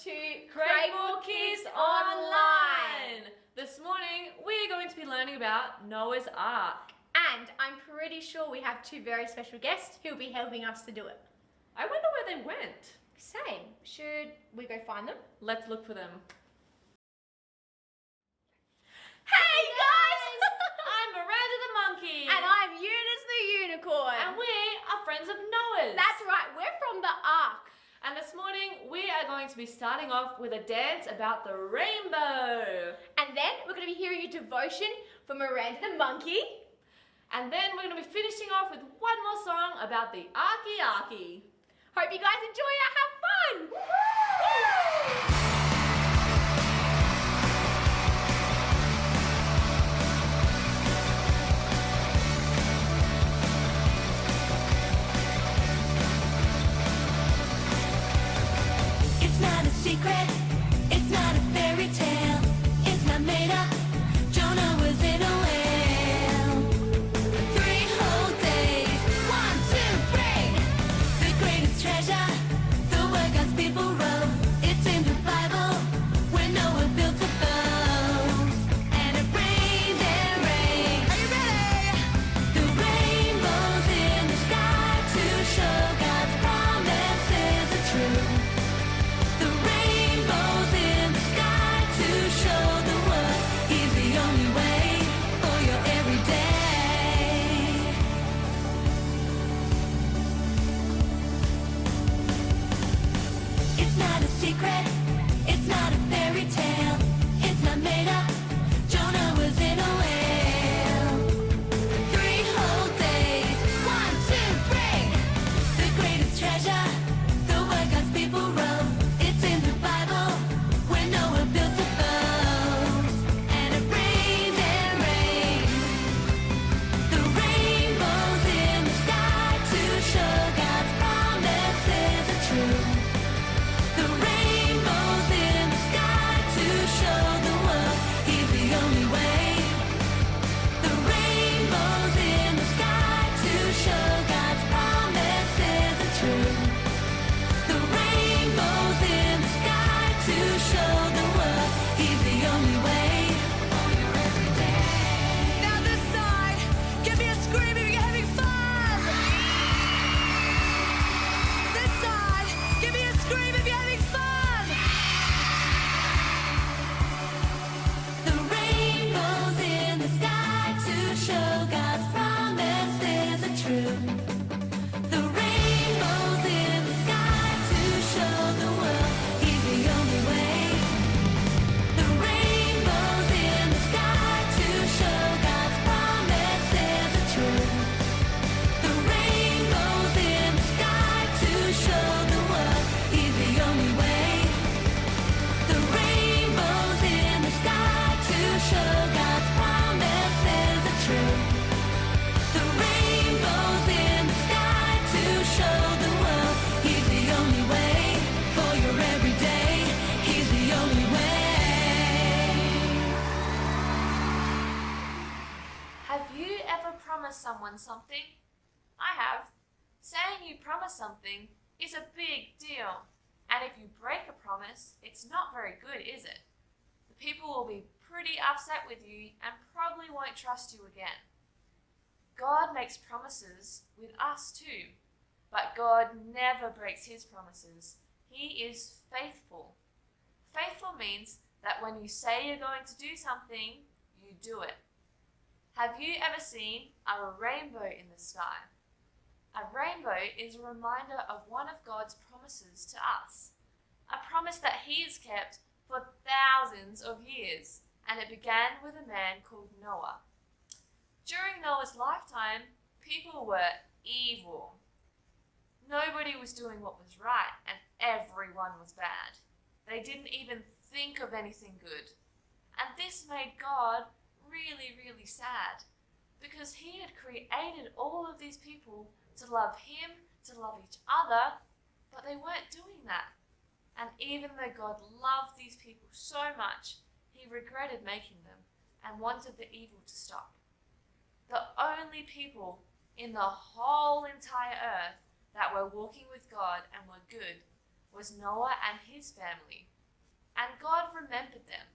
to Craigmore Kids Online! This morning we're going to be learning about Noah's Ark. And I'm pretty sure we have two very special guests who'll be helping us to do it. I wonder where they went. Same. Should we go find them? Let's look for them. Hey guys! I'm Miranda the Monkey. And I'm Eunice the Unicorn. And we are friends of Noah's. That's right, we're from the Ark. And this morning we are going to be starting off with a dance about the rainbow. And then we're going to be hearing a devotion from Miranda the Monkey. And then we're going to be finishing off with one more song about the Arky. Hope you guys enjoy it. Have fun! It's not a secret, it's not a fairy tale, it's not made up. Jonah was in a whale. 3 whole days, 1, 2, 3. The greatest treasure, the word God's people wrote. It's in the Bible, where Noah built a boat. And it rained and rained. Are you ready? The rainbows in the sky to show God's promises are true. The rainbows in the sky to show the world He's the only way for your everyday. It's not a secret, it's not a fairy tale, it's not made up. Jonah was in a whale. 3 whole days, 1, 2, 3. The greatest treasure, the word God's people wrote. It's in the Bible, where Noah built a boat. And it rained and rained. The rainbows in the sky to show God's promises are true. The rainbows in the sky to show the world He's the only way. The rainbows in the sky to show God's promises are true. The rainbows in the sky to show the world He's the only way for your everyday. Now this side, give me a scream if you're having fun. This side, give me a scream if you're having fun. The rainbows in the sky to show God's promises are true. The rainbows in the sky to show the world He's the only way. The rainbows in the sky to show God's promises are true. The rainbows in the sky to show the world He's the only way. The rainbows in the sky to show God's promises are true. The rainbows in the sky to show the world He's the only way for your everyday. He's the only way. Have you ever promised someone something? I have. Saying you promise something is a big deal. And if you break a promise, it's not very good, is it? The people will be pretty upset with you and probably won't trust you again. God makes promises with us too, but God never breaks His promises. He is faithful. Faithful means that when you say you're going to do something, you do it. Have you ever seen a rainbow in the sky? A rainbow is a reminder of one of God's promises to us. A promise that He has kept for thousands of years, and it began with a man called Noah. During Noah's lifetime, people were evil. Nobody was doing what was right, and everyone was bad. They didn't even think of anything good. And this made God really, really sad, because He had created all of these people to love Him, to love each other, but they weren't doing that. And even though God loved these people so much, He regretted making them and wanted the evil to stop. The only people in the whole entire earth that were walking with God and were good was Noah and his family, and God remembered them.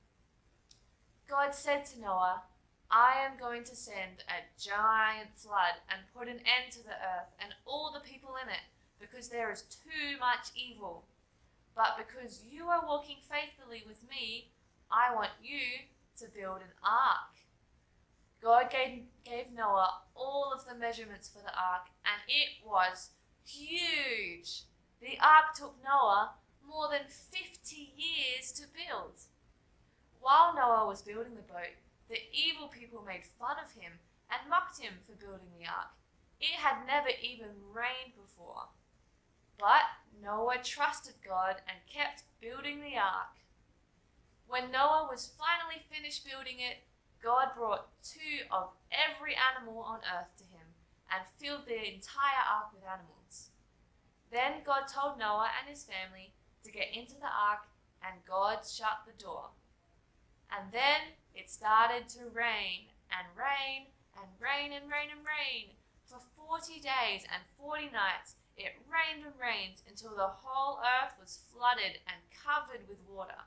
God said to Noah, I am going to send a giant flood and put an end to the earth and all the people in it, because there is too much evil. But because you are walking faithfully with me, I want you to build an ark. God gave Noah all of the measurements for the ark, and it was huge. The ark took Noah more than 50 years to build. While Noah was building the boat, the evil people made fun of him and mocked him for building the ark. It had never even rained before. But Noah trusted God and kept building the ark. When Noah was finally finished building it, God brought 2 of every animal on earth to him and filled the entire ark with animals. Then God told Noah and his family to get into the ark, and God shut the door. And then it started to rain and rain and rain and rain and rain. For 40 days and 40 nights, it rained and rained until the whole earth was flooded and covered with water.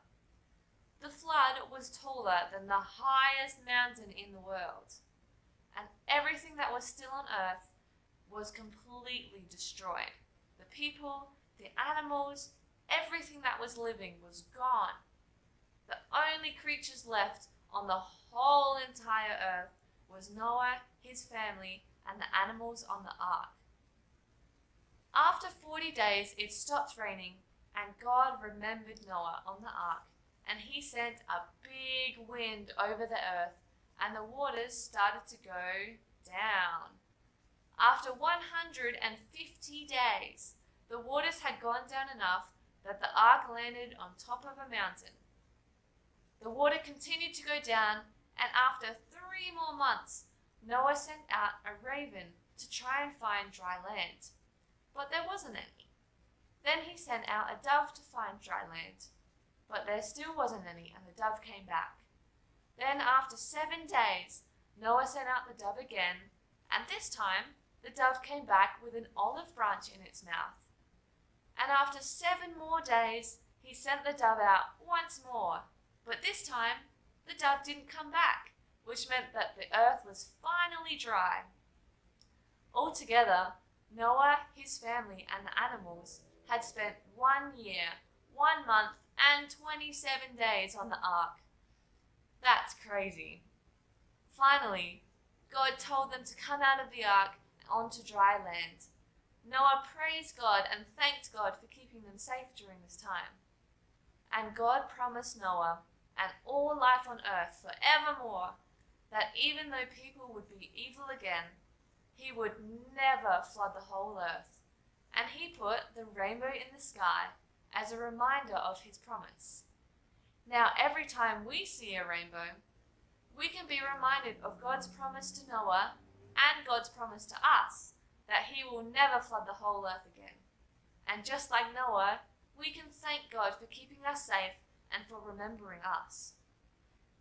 The flood was taller than the highest mountain in the world, and everything that was still on earth was completely destroyed. The people, the animals, everything that was living was gone. The only creatures left on the whole entire earth was Noah, his family, and the animals on the ark. After 40 days, it stopped raining, and God remembered Noah on the ark, and he sent a big wind over the earth, and the waters started to go down. After 150 days, the waters had gone down enough that the ark landed on top of a mountain. The water continued to go down, and after 3 more months, Noah sent out a raven to try and find dry land. But there wasn't any. Then he sent out a dove to find dry land. But there still wasn't any, and the dove came back. Then after 7 days, Noah sent out the dove again, and this time the dove came back with an olive branch in its mouth. And after 7 more days, he sent the dove out once more. But this time, the dove didn't come back, which meant that the earth was finally dry. Altogether, Noah, his family, and the animals had spent 1 year, 1 month, and 27 days on the ark. That's crazy. Finally, God told them to come out of the ark onto dry land. Noah praised God and thanked God for keeping them safe during this time. And God promised Noah and all life on earth forevermore that even though people would be evil again, he would never flood the whole earth. And he put the rainbow in the sky as a reminder of his promise. Now, every time we see a rainbow, we can be reminded of God's promise to Noah and God's promise to us that he will never flood the whole earth again. And just like Noah, we can thank God for keeping us safe and for remembering us.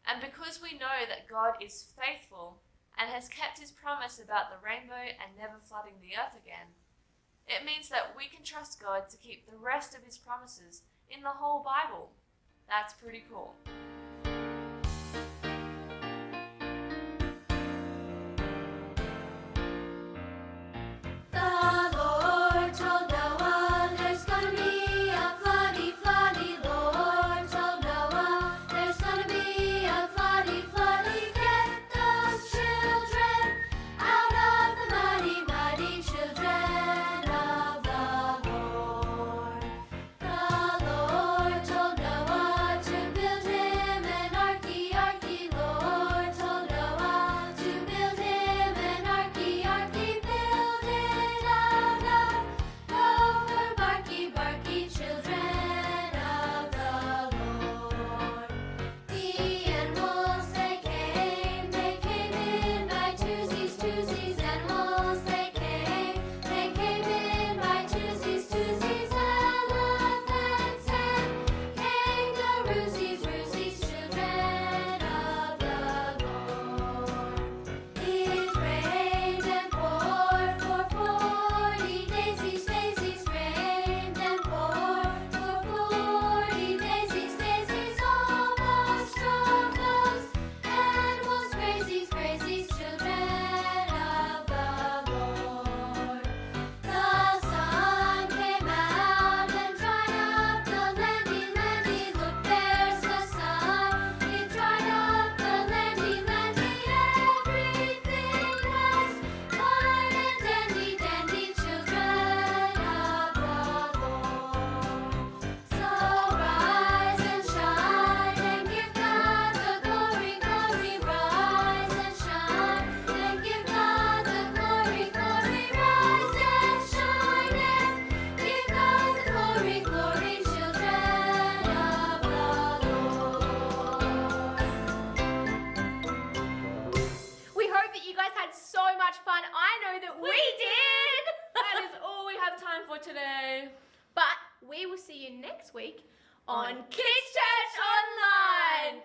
And because we know that God is faithful and has kept his promise about the rainbow and never flooding the earth again, it means that we can trust God to keep the rest of his promises in the whole Bible. That's pretty cool. The Lord told Noah there's gonna be a floody, floody. Lord told Noah there's gonna be a floody, floody. Get those children out of the muddy, muddy children of the Lord. The Lord told Noah to build him time for today. But we will see you next week on On Kids Church Online.